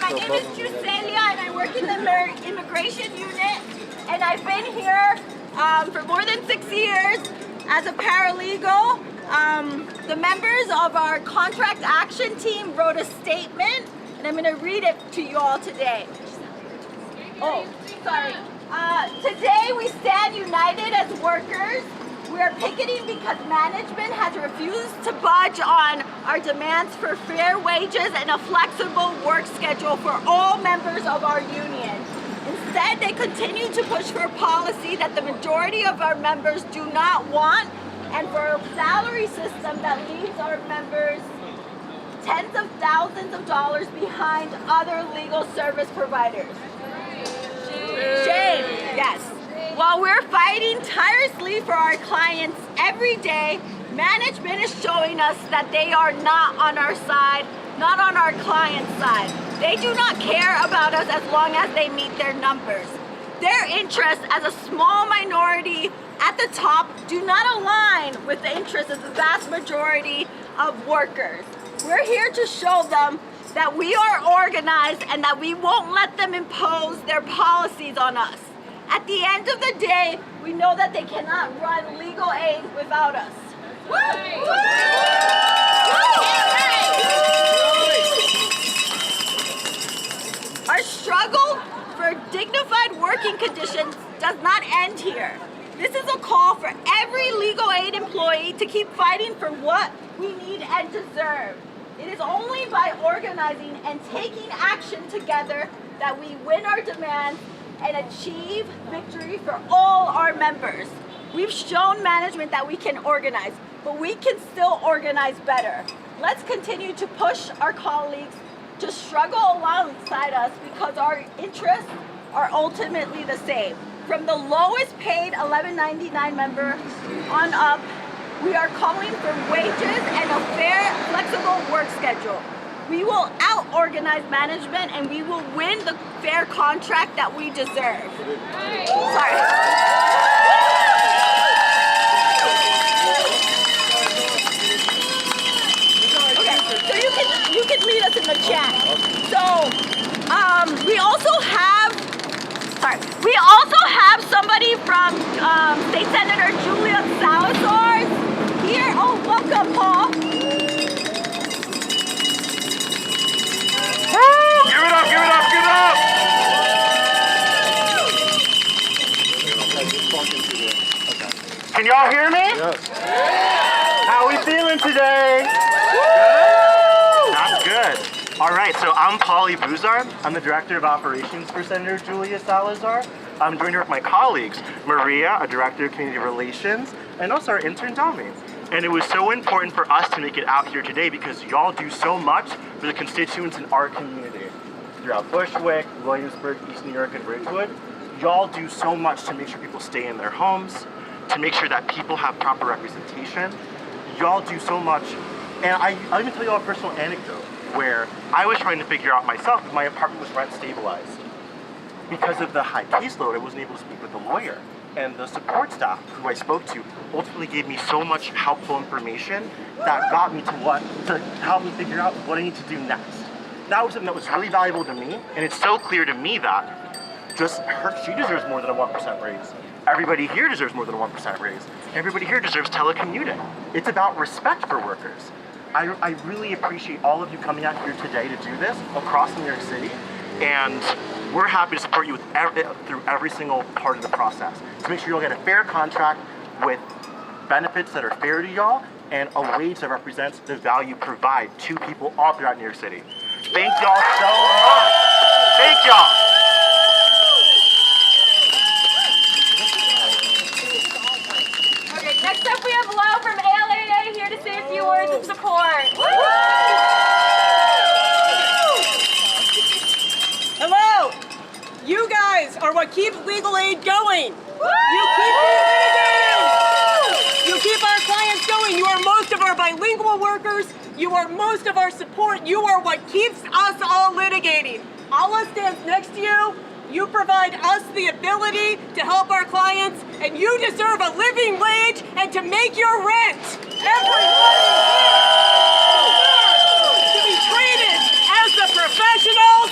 My name is Juselia, and I work in the immigration unit. And I've been here for more than 6 years as a paralegal. The members of our contract action team wrote a statement, and I'm going to read it to you all today. Oh, sorry. Today we stand united as workers. We are picketing because management has refused to budge on our demands for fair wages and a flexible work schedule for all members of our union. Instead, they continue to push for a policy that the majority of our members do not want, and for a salary system that leaves our members tens of thousands of dollars behind other legal service providers. Shame, yes. While we're fighting tirelessly for our clients every day, management is showing us that they are not on our side, not on our client's side. They do not care about us as long as they meet their numbers. Their interests as a small minority at the top do not align with the interests of the vast majority of workers. We're here to show them that we are organized and that we won't let them impose their policies on us. At the end of the day, we know that they cannot run legal aid without us. Our struggle for dignified working conditions does not end here. This is a call for every legal aid employee to keep fighting for what we need and deserve. It is only by organizing and taking action together that we win our demands and achieve victory for all our members. We've shown management that we can organize, but we can still organize better. Let's continue to push our colleagues to struggle alongside us because our interests are ultimately the same. From the lowest paid $11.99 member on up, we are calling for wages and a fair, flexible work schedule. We will out-organize management and we will win the fair contract that we deserve. Sorry. Okay, so you can lead us in the chat. So we also have somebody from State Senator Julia Salazar here. Oh, welcome, Paul. Give it up, give it up, give it up! Can y'all hear me? Yes. How we feeling today? That's good. All right, so I'm Paulie Buzar. I'm the Director of Operations for Senator Julia Salazar. I'm joined here with my colleagues, Maria, a Director of Community Relations, and also our intern, Dami. And it was so important for us to make it out here today because y'all do so much for the constituents in our community. Throughout Bushwick, Williamsburg, East New York, and Ridgewood, y'all do so much to make sure people stay in their homes, to make sure that people have proper representation. Y'all do so much. And I'll even tell you a personal anecdote where I was trying to figure out myself if my apartment was rent stabilized. Because of the high caseload, I wasn't able to speak with a lawyer. And the support staff who I spoke to ultimately gave me so much helpful information that got me to help me figure out what I need to do next. That was something that was really valuable to me, and it's so clear to me that she deserves more than a 1% raise. Everybody here deserves more than a 1% raise. Everybody here deserves telecommuting. It's about respect for workers. I really appreciate all of you coming out here today to do this across New York City, and we're happy to support you through every single part of the process to make sure you'll get a fair contract with benefits that are fair to y'all and a wage that represents the value you provide to people all throughout New York City. Thank y'all so much. Thank y'all. Okay, next up we have Lau from ALAA here to say a few words of support. Hello! You guys are what keep legal aid going. You keep litigating. You keep our clients going. You are most of our bilingual workers. You are most of our support. You are what keeps us all litigating. Allah stands next to you. You provide us the ability to help our clients, and you deserve a living wage and to make your rent. Everybody here deserves to be treated as the professionals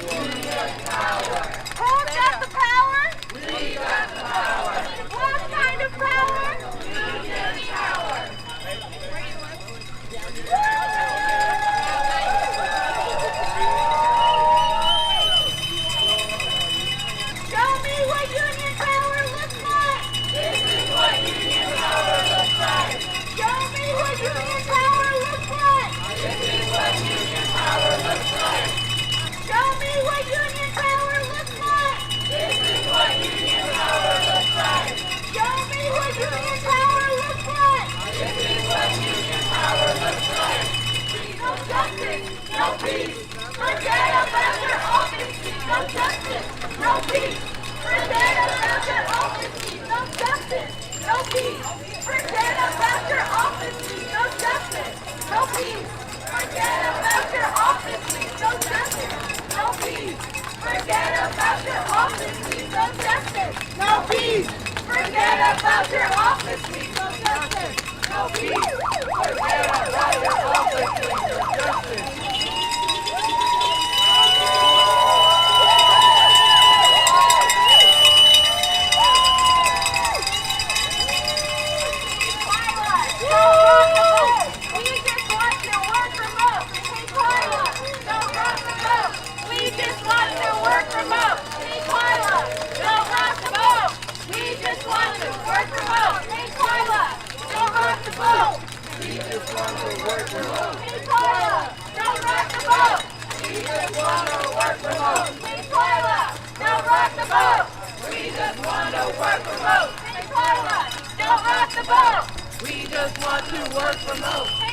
Who's got the power? We got the power. What kind of power? Union power. Show me what union power looks like. This is what union power looks like. Show me what union power looks like. This is what union power looks like. Show me what union power looks like. This is what union power looks like. Show me what union power looks like. This is what union power looks like. No justice, no peace. Forget about your office. No justice, no peace. Forget about your office. No justice, no peace. Forget about your office. No justice, no peace. Forget about your office. No justice, no peace. Forget about your office. No justice, no peace. Forget about your office. No justice, no peace. Forget about your office. No justice. We just want to work remote.